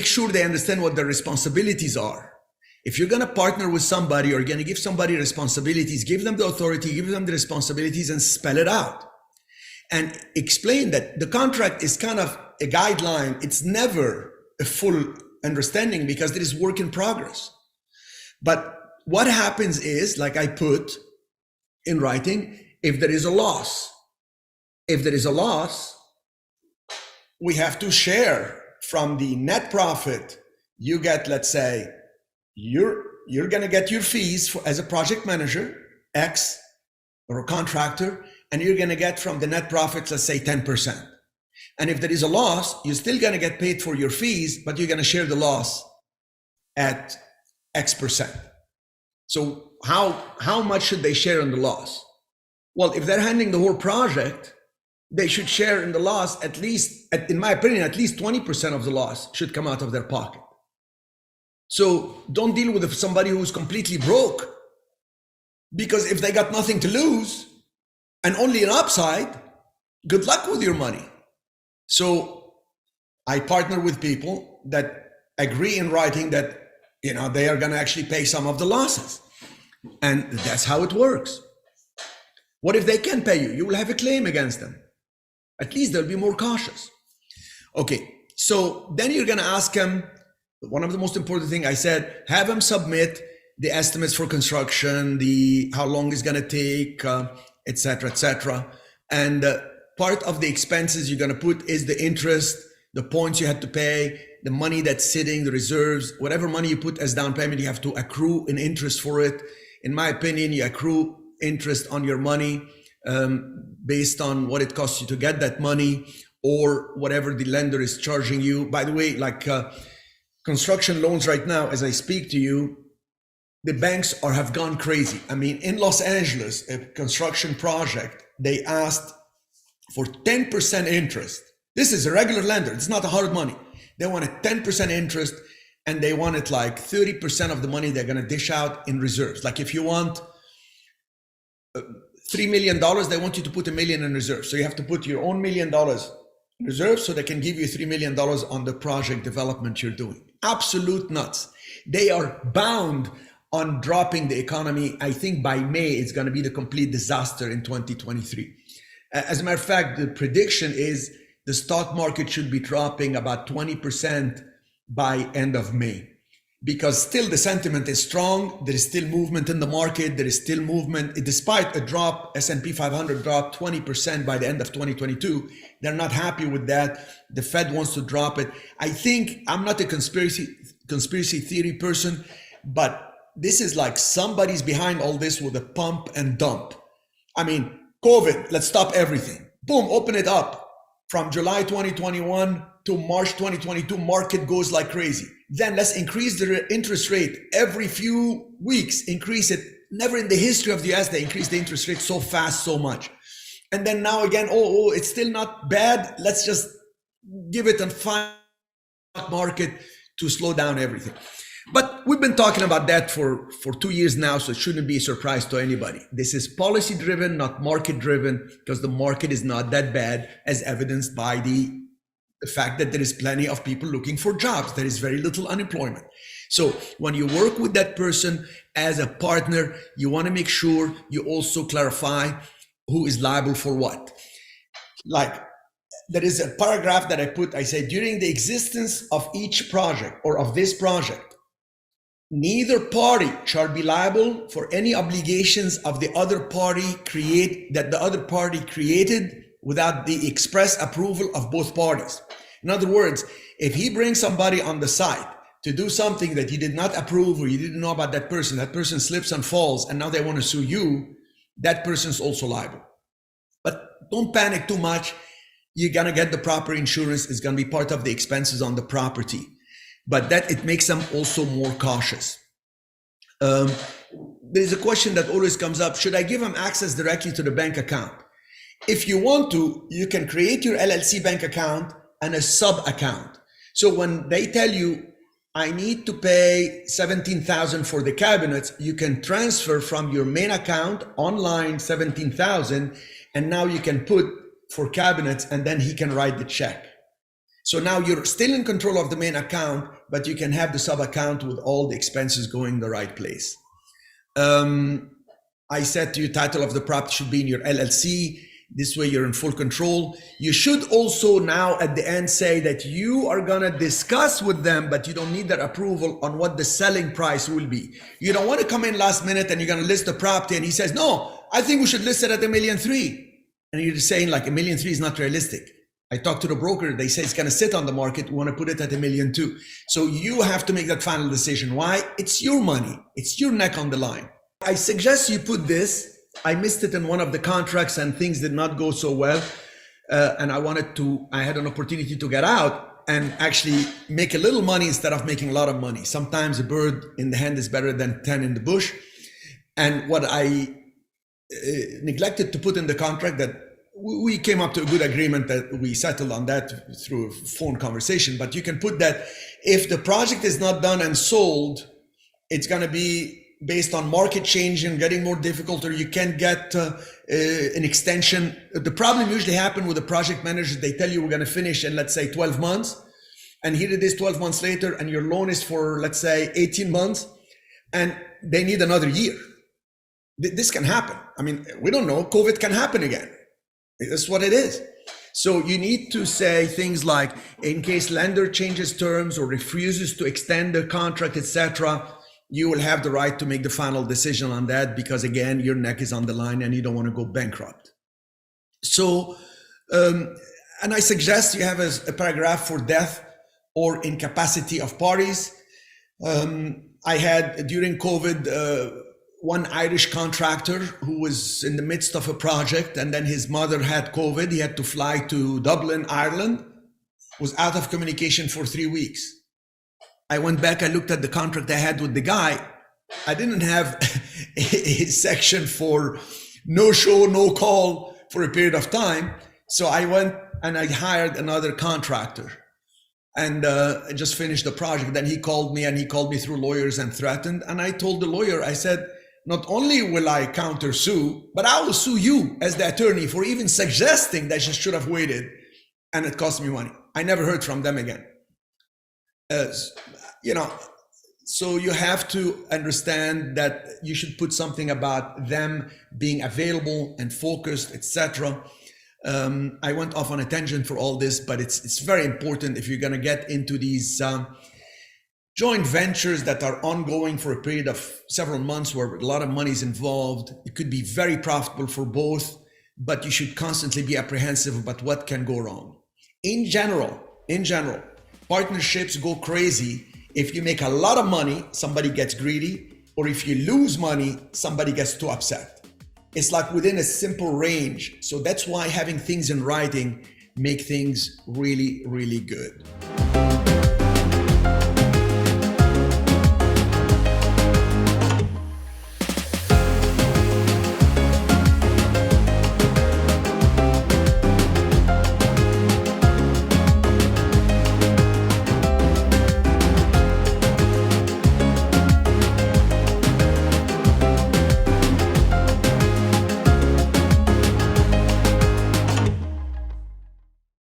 make sure they understand what their responsibilities are. If you're going to partner with somebody or you're going to give somebody responsibilities, give them the authority, give them the responsibilities, and spell it out. And explain that the contract is kind of a guideline. It's never a full understanding because there is work in progress. But what happens is, like I put in writing, if there is a loss, we have to share from the net profit. You get, let's say, you're going to get your fees as a project manager, X, or a contractor, and you're going to get from the net profits, let's say 10%. And if there is a loss, you're still going to get paid for your fees, but you're going to share the loss at X%. So how much should they share in the loss? Well, if they're handling the whole project, they should share in the loss at least, in my opinion, at least 20% of the loss should come out of their pocket. So don't deal with somebody who's completely broke, because if they got nothing to lose and only an upside, good luck with your money. So I partner with people that agree in writing that, they are going to actually pay some of the losses. And that's how it works. What if they can't pay you? You will have a claim against them. At least they'll be more cautious. Okay, so then you're going to ask them, one of the most important things I said, have them submit the estimates for construction, how long it's going to take, et cetera, and part of the expenses you're going to put is the interest, the points you had to pay, the money that's sitting, the reserves, whatever money you put as down payment, you have to accrue an interest for it. In my opinion, you accrue interest on your money based on what it costs you to get that money, or whatever the lender is charging you. By the way, like construction loans right now, as I speak to you, the banks have gone crazy. I mean, in Los Angeles, a construction project, they asked for 10% interest. This is a regular lender. It's not a hard money. They wanted 10% interest, and they wanted like 30% of the money they're going to dish out in reserves. Like if you want $3 million, they want you to put $1 million in reserves. So you have to put your own $1 million in reserves so they can give you $3 million on the project development you're doing. Absolute nuts. They are bound on dropping the economy. I think by May, it's going to be the complete disaster in 2023. As a matter of fact, the prediction is the stock market should be dropping about 20% by end of May, because still the sentiment is strong. There is still movement in the market. There is still movement. Despite a drop, S&P 500 dropped 20% by the end of 2022. They're not happy with that. The Fed wants to drop it. I think, I'm not a conspiracy theory person, but this is like somebody's behind all this with a pump and dump. I mean, COVID, let's stop everything. Boom, open it up. From July 2021 to March 2022, market goes like crazy. Then let's increase the interest rate every few weeks, increase it. Never in the history of the US, they increased the interest rate so fast, so much. And then now again, it's still not bad. Let's just give it a fine market to slow down everything. But we've been talking about that for 2 years now, so it shouldn't be a surprise to anybody. This is policy driven, not market driven, because the market is not that bad, as evidenced by the fact that there is plenty of people looking for jobs. There is very little unemployment. So when you work with that person as a partner, you want to make sure you also clarify who is liable for what. Like, there is a paragraph that I say, during the existence of each project or of this project, neither party shall be liable for any obligations of the other party that the other party created without the express approval of both parties. In other words, if he brings somebody on the site to do something that you did not approve or you didn't know about that person slips and falls, and now they want to sue you, that person's also liable. But don't panic too much. You're going to get the proper insurance. It's going to be part of the expenses on the property. But that it makes them also more cautious. There's a question that always comes up. Should I give them access directly to the bank account? If you want to, you can create your LLC bank account and a sub account. So when they tell you, I need to pay $17,000 for the cabinets, you can transfer from your main account online $17,000, and now you can put for cabinets, and then he can write the check. So now you're still in control of the main account, but you can have the sub account with all the expenses going the right place. I said to you, title of the property should be in your LLC. This way you're in full control. You should also now at the end say that you are going to discuss with them, but you don't need their approval on what the selling price will be. You don't want to come in last minute and you're going to list the property and he says, no, I think we should list it at $1.3 million. And you're saying like $1.3 million is not realistic. I talked to the broker. They say it's going to sit on the market. We want to put it at $1.2 million. So you have to make that final decision. Why? It's your money. It's your neck on the line. I suggest you put this. I missed it in one of the contracts and things did not go so well. And I had an opportunity to get out and actually make a little money instead of making a lot of money. Sometimes a bird in the hand is better than 10 in the bush. And what I neglected to put in the contract, that we came up to a good agreement that we settled on that through a phone conversation, but you can put that if the project is not done and sold, it's going to be based on market change and getting more difficult, or you can get an extension. The problem usually happens with the project managers. They tell you we're going to finish in, let's say, 12 months. And here it is 12 months later, and your loan is for, let's say, 18 months, and they need another year. This can happen. I mean, we don't know. COVID can happen again. That's what it is. So you need to say things like, in case lender changes terms or refuses to extend the contract, etc., you will have the right to make the final decision on that, because again, your neck is on the line and you don't want to go bankrupt. So, and I suggest you have a paragraph for death or incapacity of parties. I had during COVID, one Irish contractor who was in the midst of a project, and then his mother had COVID. He had to fly to Dublin, Ireland, was out of communication for 3 weeks. I went back, I looked at the contract I had with the guy. I didn't have a section for no show, no call for a period of time. So I went and I hired another contractor and I just finished the project. Then he called me, and he called me through lawyers and threatened. And I told the lawyer, I said, not only will I counter sue, but I will sue you as the attorney for even suggesting that she should have waited. And it cost me money. I never heard from them again. So you have to understand that you should put something about them being available and focused, etc. I went off on a tangent for all this, but it's very important if you're going to get into these joint ventures that are ongoing for a period of several months where a lot of money is involved. It could be very profitable for both, but you should constantly be apprehensive about what can go wrong. In general, partnerships go crazy if you make a lot of money, somebody gets greedy, or if you lose money, somebody gets too upset. It's like within a simple range. So that's why having things in writing make things really, really good.